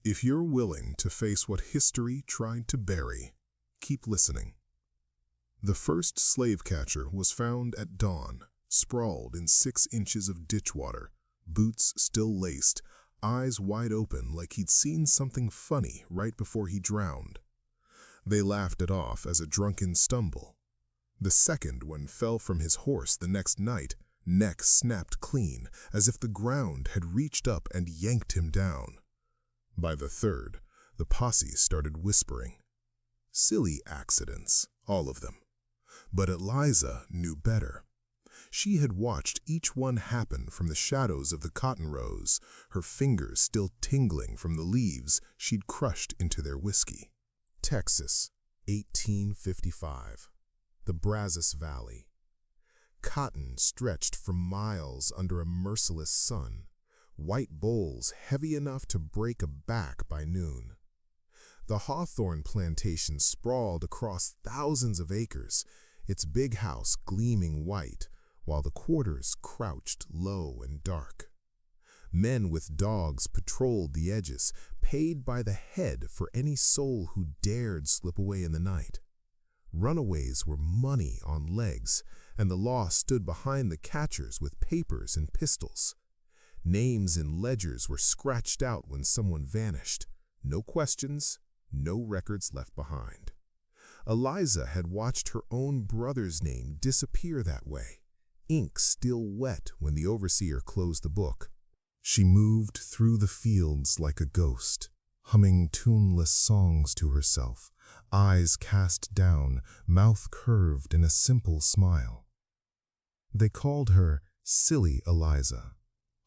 If you're willing to face what history tried to bury, keep listening. The first slave catcher was found at dawn, sprawled in 6 inches of ditch water, boots still laced, eyes wide open like he'd seen something funny right before he drowned. They laughed it off as a drunken stumble. The second one fell from his horse the next night, neck snapped clean, as if the ground had reached up and yanked him down. By the third, the posse started whispering. Silly accidents, all of them. But Eliza knew better. She had watched each one happen from the shadows of the cotton rows, her fingers still tingling from the leaves she'd crushed into their whiskey. Texas, 1855. The Brazos Valley. Cotton stretched for miles under a merciless sun, white bowls heavy enough to break a back by noon. The hawthorn plantation sprawled across thousands of acres, its big house gleaming white, while the quarters crouched low and dark. Men with dogs patrolled the edges, paid by the head for any soul who dared slip away in the night. Runaways were money on legs, and the law stood behind the catchers with papers and pistols. Names in ledgers were scratched out when someone vanished. No questions, no records left behind. Eliza had watched her own brother's name disappear that way, ink still wet when the overseer closed the book. She moved through the fields like a ghost, humming tuneless songs to herself, eyes cast down, mouth curved in a simple smile. They called her Silly Eliza,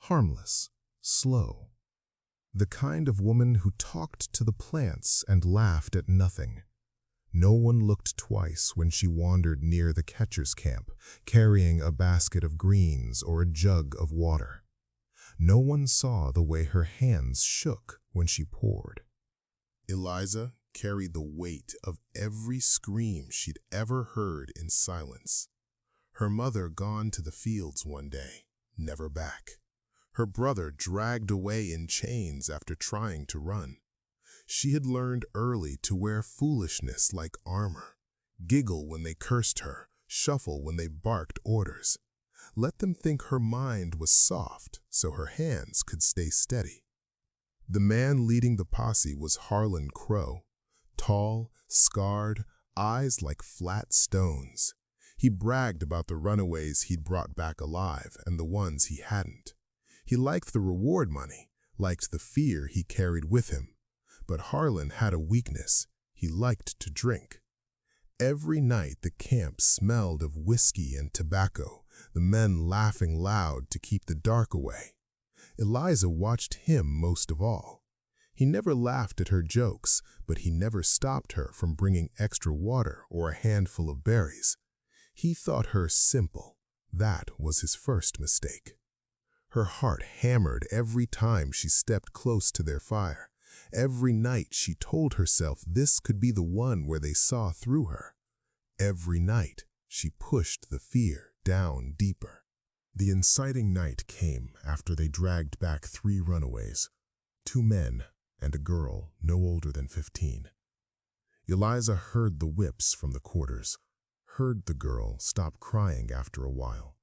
harmless, slow. The kind of woman who talked to the plants and laughed at nothing. No one looked twice when she wandered near the catcher's camp, carrying a basket of greens or a jug of water. No one saw the way her hands shook when she poured. Eliza carried the weight of every scream she'd ever heard in silence. Her mother gone to the fields one day, never back. Her brother dragged away in chains after trying to run. She had learned early to wear foolishness like armor, giggle when they cursed her, shuffle when they barked orders. Let them think her mind was soft so her hands could stay steady. The man leading the posse was Harlan Crow, tall, scarred, eyes like flat stones. He bragged about the runaways he'd brought back alive and the ones he hadn't. He liked the reward money, liked the fear he carried with him. But Harlan had a weakness. He liked to drink. Every night the camp smelled of whiskey and tobacco, the men laughing loud to keep the dark away. Eliza watched him most of all. He never laughed at her jokes, but he never stopped her from bringing extra water or a handful of berries. He thought her simple. That was his first mistake. Her heart hammered every time she stepped close to their fire. Every night she told herself this could be the one where they saw through her. Every night she pushed the fear down deeper. The inciting night came after they dragged back 3 runaways, 2 men and a girl no older than 15. Eliza heard the whips from the quarters, heard the girl stop crying after a while.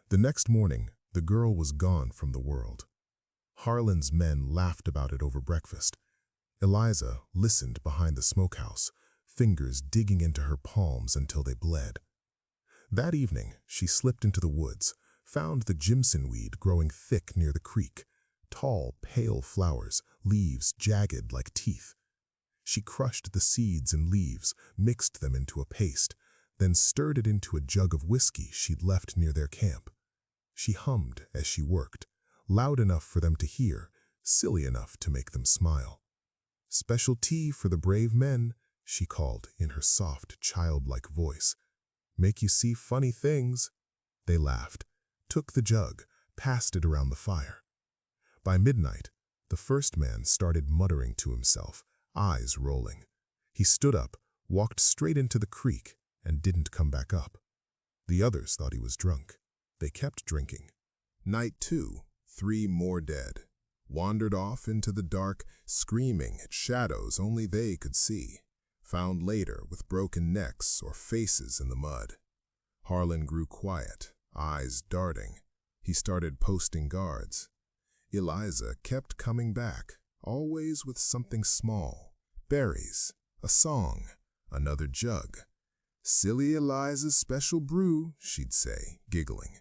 The next morning, the girl was gone from the world. Harlan's men laughed about it over breakfast. Eliza listened behind the smokehouse, fingers digging into her palms until they bled. That evening, she slipped into the woods, found the jimson weed growing thick near the creek, tall, pale flowers, leaves jagged like teeth. She crushed the seeds and leaves, mixed them into a paste, then stirred it into a jug of whiskey she'd left near their camp. She hummed as she worked, loud enough for them to hear, silly enough to make them smile. "Special tea for the brave men," she called in her soft, childlike voice. "Make you see funny things." They laughed, took the jug, passed it around the fire. By midnight, the first man started muttering to himself, eyes rolling. He stood up, walked straight into the creek, and didn't come back up. The others thought he was drunk. They kept drinking. Night 2, 3 more dead. wandered off into the dark, screaming at shadows only they could see, found later with broken necks or faces in the mud. Harlan grew quiet, eyes darting. He started posting guards. Eliza kept coming back, always with something small, berries, a song, another jug. "Silly Eliza's special brew," she'd say, giggling.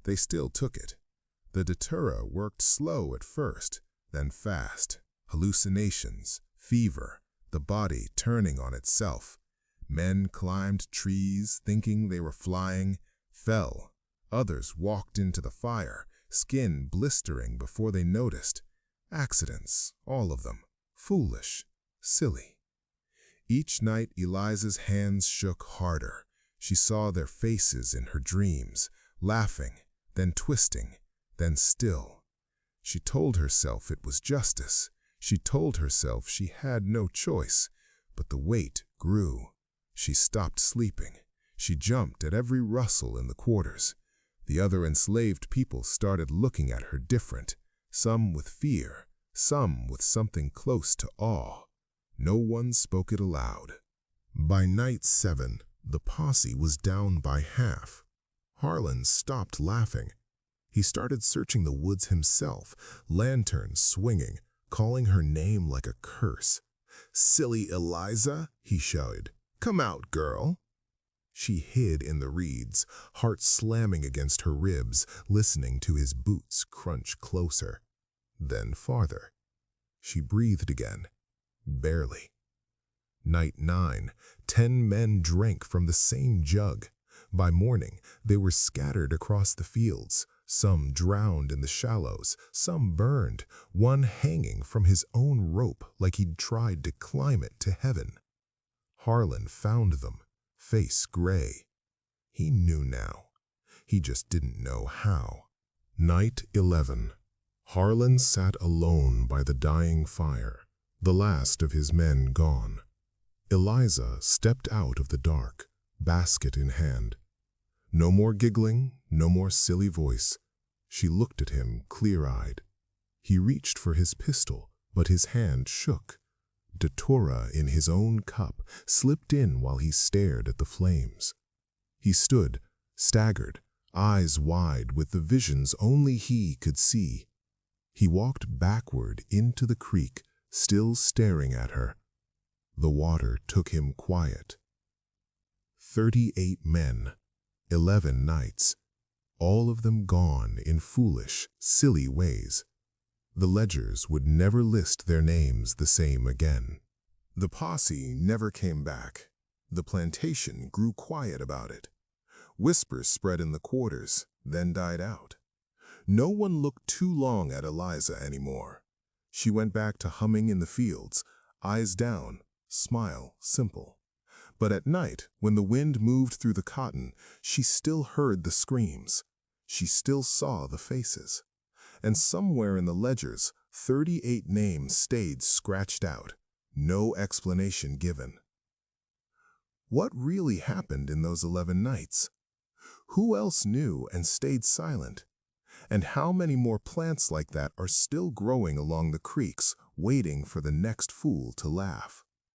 They still took it. The datura worked slow at first, then fast. Hallucinations, fever, the body turning on itself. Men climbed trees, thinking they were flying, fell. Others walked into the fire, skin blistering before they noticed. Accidents, all of them. Foolish, silly. Each night Eliza's hands shook harder. She saw their faces in her dreams, laughing, then twisting, then still. She told herself it was justice. She told herself she had no choice. But the weight grew. She stopped sleeping. She jumped at every rustle in the quarters. The other enslaved people started looking at her different, some with fear, some with something close to awe. No one spoke it aloud. By night 7, the posse was down by half. Harlan stopped laughing. He started searching the woods himself, lanterns swinging, calling her name like a curse. "Silly Eliza," he shouted. "Come out, girl." She hid in the reeds, heart slamming against her ribs, listening to his boots crunch closer. Then farther. She breathed again. Barely. Night 9, 10 men drank from the same jug. By morning, they were scattered across the fields, some drowned in the shallows, some burned, one hanging from his own rope like he'd tried to climb it to heaven. Harlan found them, face gray. He knew now. He just didn't know how. Night 11. Harlan sat alone by the dying fire, the last of his men gone. Eliza stepped out of the dark, basket in hand. No more giggling, no more silly voice. She looked at him clear-eyed. He reached for his pistol, but his hand shook. Datura in his own cup slipped in while he stared at the flames. He stood, staggered, eyes wide with the visions only he could see. He walked backward into the creek, still staring at her. The water took him quiet. 38 men, 11 nights, all of them gone in foolish, silly ways. The ledgers would never list their names the same again. The posse never came back. The plantation grew quiet about it. Whispers spread in the quarters, then died out. No one looked too long at Eliza anymore. She went back to humming in the fields, eyes down, smile simple. But at night, when the wind moved through the cotton, she still heard the screams. She still saw the faces. And somewhere in the ledgers, 38 names stayed scratched out, no explanation given. What really happened in those 11 nights? Who else knew and stayed silent? And how many more plants like that are still growing along the creeks, waiting for the next fool to laugh?